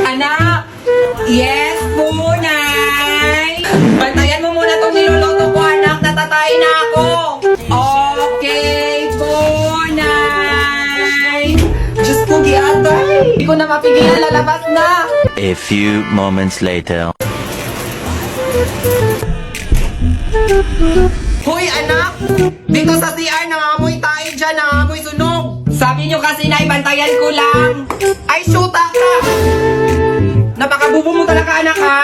Anak! Yes po, Nay! Bantayan mo muna itong niluluto ko, anak. Natatay na ako. Okay po, Nay! Diyos ko, giatay! Hindi ko na mapigilan, lalabas na! A few moments later. Hoy, anak! Dito sa CR, nangamoy tayo dyan, nangamoy sunog! Sabi nyo kasi na ibantayan ko lang! Ay, shoota ka! Napakabubo mo talaga, anak, ha?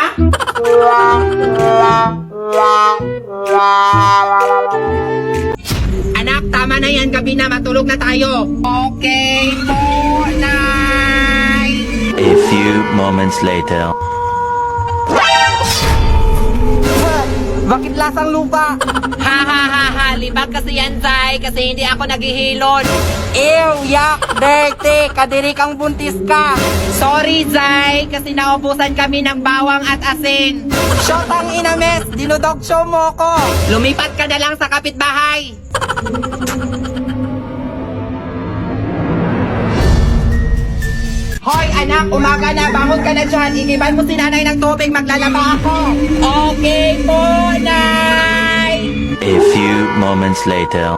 Anak, tama na yan. Gabi na, matulog na tayo. Okay po, Nay! A few moments later. Bakit lasang lupa? Ha ha ha ha, libag kasi yan, Zay, kasi hindi ako naghihilon. Ew, yak, dirty, kadiri kang buntis ka. Sorry, Zay, kasi naubusan kami ng bawang at asin. Shotang inames, dinudog show mo ko. Lumipat ka na lang sa kapitbahay. Hoy, anak, umaga na, bangon ka na dyan. Igiban mo si nanay ng tubig, maglalaba ako. Okay po, Nay! A few moments later.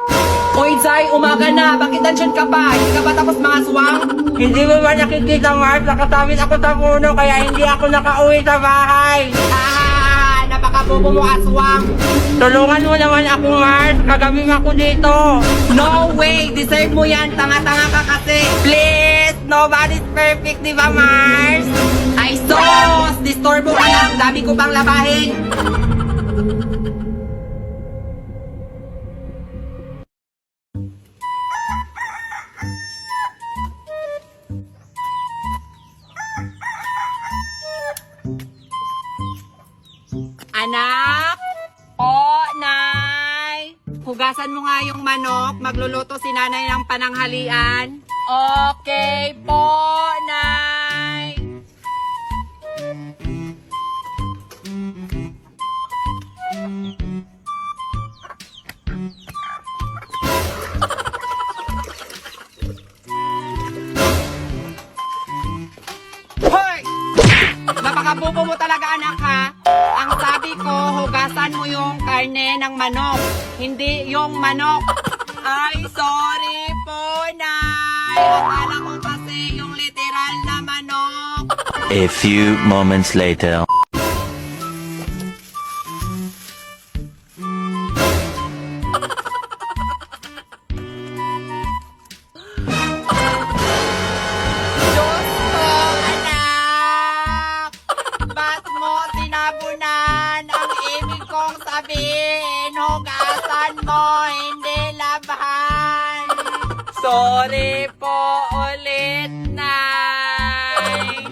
Hoy, Zay, umaga na. Bakit nandyan ka pa? Hindi ka ba tapos mga swang? Hindi mo ba nakikita, Mars? Nakatamit ako sa puno, kaya hindi ako nakauwi sa bahay. Napakabobo mo, aswang. Tulungan mo naman ako, Mars. Kagabi ako dito. No way! Deserve mo yan. Tanga-tanga ka kasi. Please! Nobody's perfect, di ba, Mars? Ay, sos! Disturbo ka lang. Dami ko pang labahin. Anak! O, Nay! Hugasan mo nga yung manok. Magluluto si nanay ng pananghalian. Okay po, Nay! Hoy! Napakabubo mo talaga, anak, ha? Ang sabi ko, hugasan mo yung karne ng manok, hindi yung manok. Ay, sorry po, Nay. Akala ko kasi yung literal na manok. A few moments later. Diyos ko, anak! Ba't mo tinabunan ang ibig kong sabihin? Hugasan mo, hindi labahan. Sorry po ulit, Nay.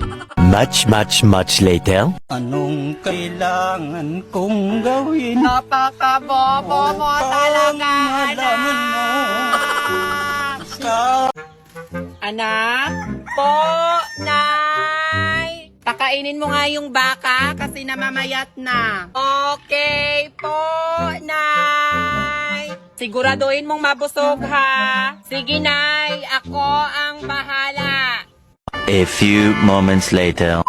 Much later. Anong kailangan kong gawin? Napakabobo mo talaga, anak. Anak? Po, Nay. Pakainin mo nga yung baka kasi namamayat na. Okay po, Nay. Siguraduhin mong mabusog, ha? Sige, Nay. Ako ang bahala. A few moments later.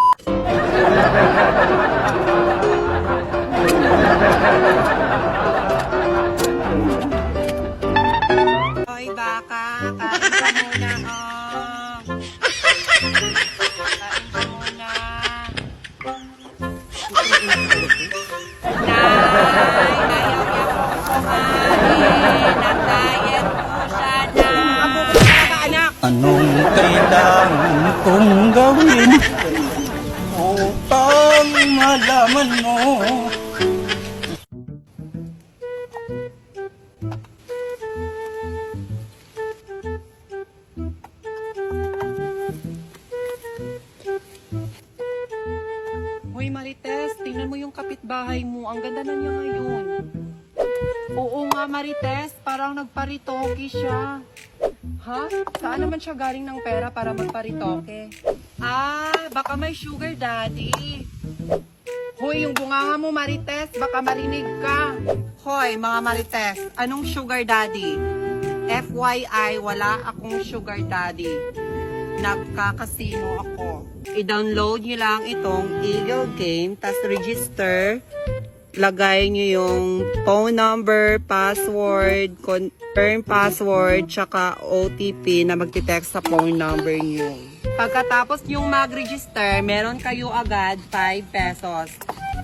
Hoy, baka. Kain ka muna, oh. Kain ka muna. Nay, ayaw niya po kumain. Nag-diet po siya, Nay. Abo ko talaga, anak. Anong kailangan kong gawin upang malaman mo? Hoy, Marites, tingnan mo yung kapitbahay mo. Ang ganda na niya ngayon. Oo nga, Marites, parang nagparitoke siya. Ha? Saan naman siya galing ng pera para magparitoke? Ah, baka may sugar daddy. Hoy, yung bunganga mo, Marites, baka marinig ka. Hoy, mga Marites, anong sugar daddy? FYI, wala akong sugar daddy. nagkakasino ako. I-download nyo lang itong Eagle Game, tas register. Lagay nyo yung phone number, password, confirm password, tsaka OTP na magti-text sa phone number nyo. Pagkatapos yung mag-register, meron kayo agad 5 pesos.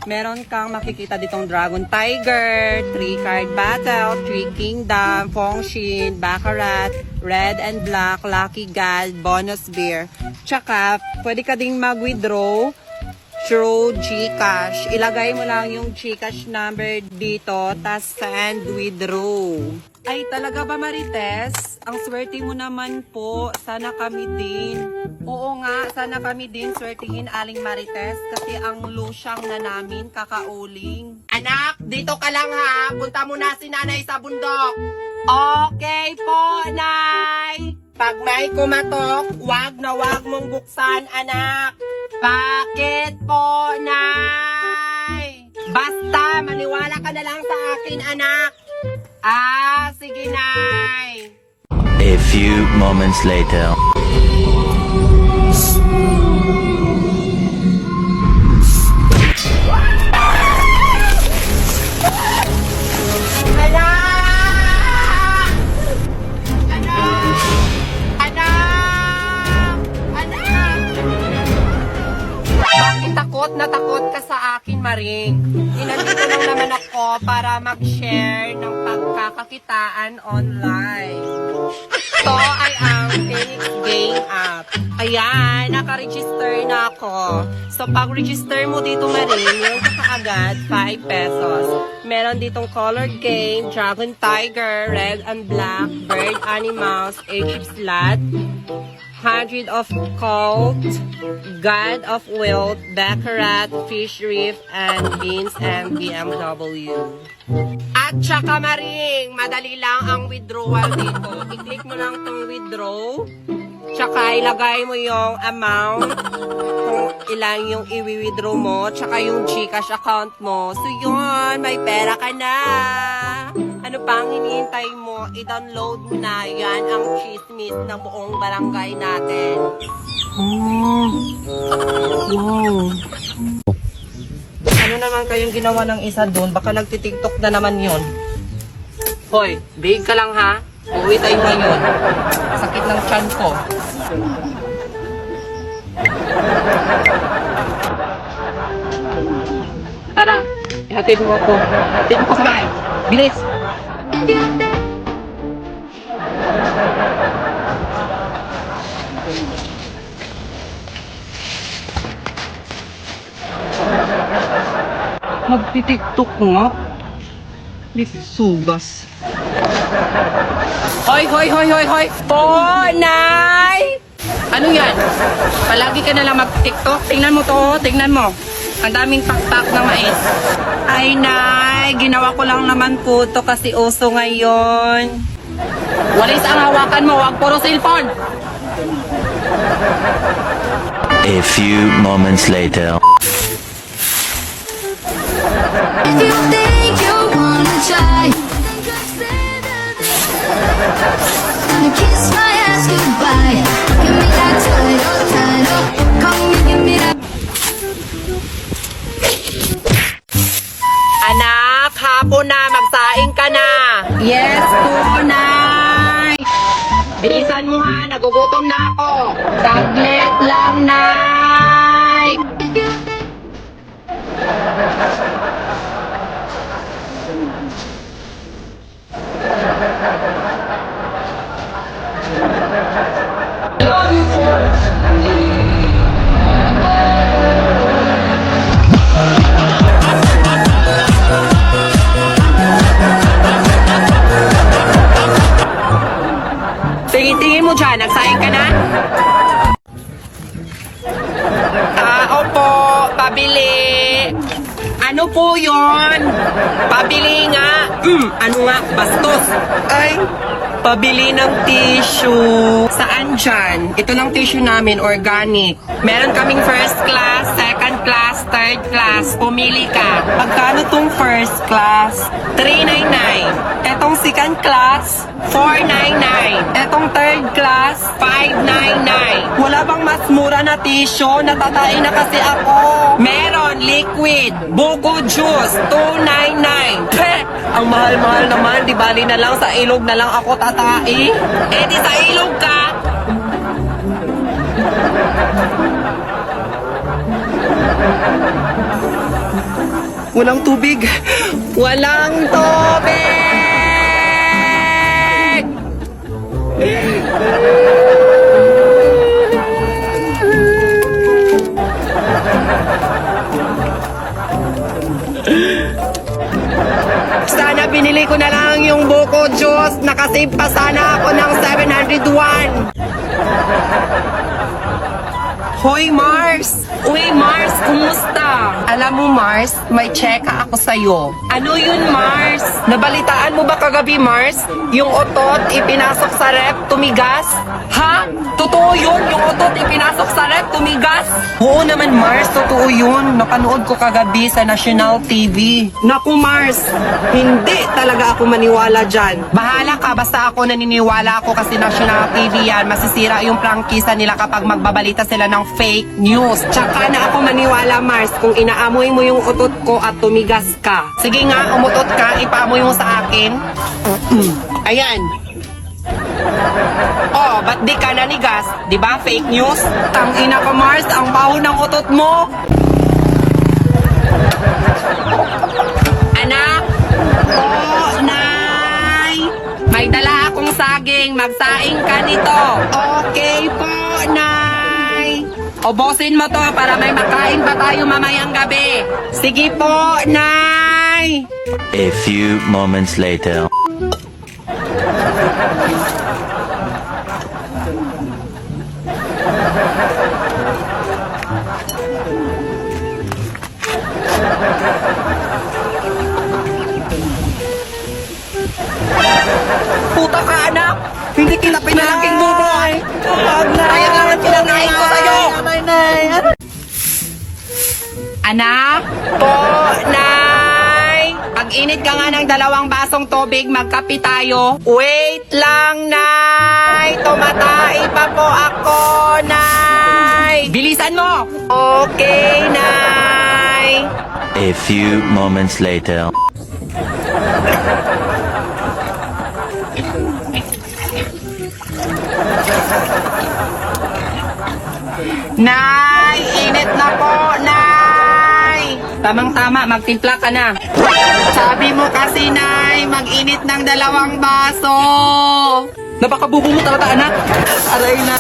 Meron kang makikita ditong Dragon Tiger, 3 card battle, 3 kingdom, Fengshin, Baccarat, red and black, lucky god, bonus beer. Tsaka, pwede ka ding mag-withdraw through GCash. Ilagay mo lang yung GCash number dito, tas send withdraw. Ay, talaga ba Marites? Ang swerte mo naman po. Sana kami din. Oo nga, sana kami din swertihin Aling Marites kasi ang lusyang na namin kakauling. Anak, dito ka lang ha. Punta mo na si nanay sa bundok. Okay po, Nay. Pag may kumatok, wag na wag mong buksan, anak. Bakit po, Nay? Basta, maniwala ka na lang sa akin, anak. Ah, sige, Nay. A few moments later. Anak! Anak! Anak! Anak! Bakit takot na takot ka sa akin, Maring? Inandito lang naman ako para mag-share ng pagkakakitaan online. Ito ay ang Phoenix Game app. Ayan, naka-register na ako. So, pag-register mo dito, Maring, yung kaagad, 5 pesos. Meron ditong colored game, Dragon Tiger, red and black, bird animals, age slot, 100 of Colt, God of Wealth, Baccarat, Fish Reef, and Beans and BMW. At saka Maring, madali lang ang withdrawal dito. I-click mo lang tong withdraw. Tsaka ilagay mo yung amount kung ilan yung i-withdraw mo. Tsaka yung GCash account mo. So yun, may pera ka na. Ano pang hinihintay mo? I-download mo na. Yan ang chismis ng buong barangay natin. Oh, wow. Ano naman kayong ginawa ng isa doon? Baka nagtitiktok na naman yun. Hoy, big ka lang ha. Uwi tayo ngayon. Sakit ng tiyan ko. Tara, ihatid mo ako. Ihatid mo ko sa bahay. Bilis! Magtitiktok nga. Sugas. Hoy, hoy, hoy, hoy, hoy! Nay! Ano yan? Palagi ka na lang mag-tiktok? Tingnan mo to, tingnan mo. Ang daming pakpak ng mais. Ay, Nay, ginawa ko lang naman po to kasi uso ngayon. Walis ang hawakan mo, wag puro cellphone. A few moments later. If you think you wanna try, gonna kiss my ass goodbye. Give me that title. Come and give me that. Anak, hapon na, magsaing ka na. Yes po, Nay. Bilisan mo ha, nagugutom na ako. Saglit lang, Nay. Tingin mo dyan, nagsaing ka na? Opo, pabili. Ano po yon? Pabili nga. Ano nga, bastos. Ay, Pabili ng tissue. Saan dyan? Ito lang tissue namin, organic. Meron kaming first class, second class, third class. Pumili ka. Magkano tong first class? $3.99. Etong second class, $4.99. Etong third class, $5.99. Wala bang mas mura na tissue? Natatain na kasi ako. Meron, liquid, buko juice, $2.99. Heh! Ang mahal-mahal naman, di bali na lang sa ilog na lang ako tatai. Eh di sa ilog ka. Walang tubig. Walang tubig! Sana binili ko na lang yung buko juice. Nakasave pa sana ako ng 701. Hoy Mars! Uy Mars, kumusta? Alam mo Mars, may cheka ako sa'yo. Ano yun Mars? Nabalitaan mo ba kagabi Mars? Yung otot ipinasok sa rep, tumigas? Ha? Totoo yun? Yung otot ipinasok sa rep, tumigas? Oo naman Mars, totoo yun. Napanood ko kagabi sa National TV. Naku Mars, hindi talaga ako maniwala dyan. Bahala ka, basta ako naniniwala ako kasi National TV yan. Masisira yung prangkisa nila kapag magbabalita sila ng fake news. Tsaka na ako maniwala Mars kung inaamoy mo yung utot ko at tumigas ka. Sige nga, umutot ka, ipaamoy mo sa akin. Ayan. Oh, ba't di ka nanigas? Di ba fake news? Tangina ka Mars, ang baho ng utot mo. Anak? Oh, nay. May dala akong saging, magsaing ka nito. Okay po, nay. Ubusin mo to para may makain pa tayo mamayang gabi. Sige po, nay. A few moments later. Puta ka, anak! Hindi kita pinalaking buboy! Kaya nga ang pinangain ko sa'yo! Anak? Po, nay! Pag-init ka nga ng 2 basong tubig, magkape tayo. Wait lang, nay! Tumatay pa po ako, nay! Bilisan mo! Okay, nay! A few moments later. Nay! Init na po, nay! Tamang-tama, magtimpla ka na. Sabi mo kasi, nay, mag-init ng 2 baso. Napakabubo mo talaga, anak. Aray na.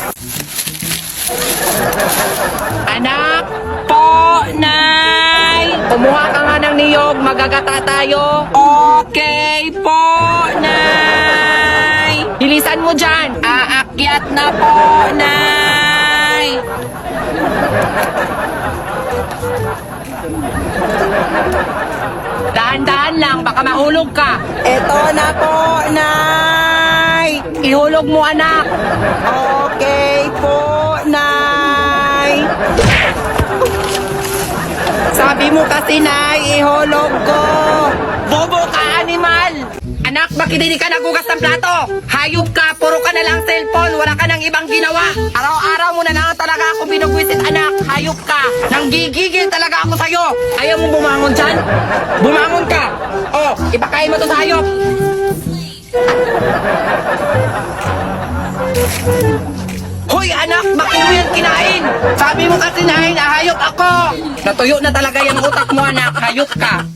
Anak po, nay! Kumuha ka nga ng niyog, magagata tayo. Okay po, nay! Bilisan mo dyan. Aakyat na po, nay! Dahan-dahan lang, baka mahulog ka. Eto na po, nay! Ihulog mo, anak. Okay po, nay! Sabi mo kasi, nay, ihulog ko. Bobo ka, animal! Anak, bakit hindi ka nagugas ng plato? Hayop ka, puro ka na lang cellphone, wala ka nang ibang ginawa. Araw-araw mo na lang talaga ako binugwisit, anak. Hayop ka. Nanggigigil talaga ako sa'yo. Ayaw mo bumangon dyan? Bumangon ka. Oh, ipakain mo to sa hayop. Hoy, anak, bakit mo yan kinain? Sabi mo kasi nahin, hayop ako. Natuyo na talaga yung utak mo, anak. Hayop ka.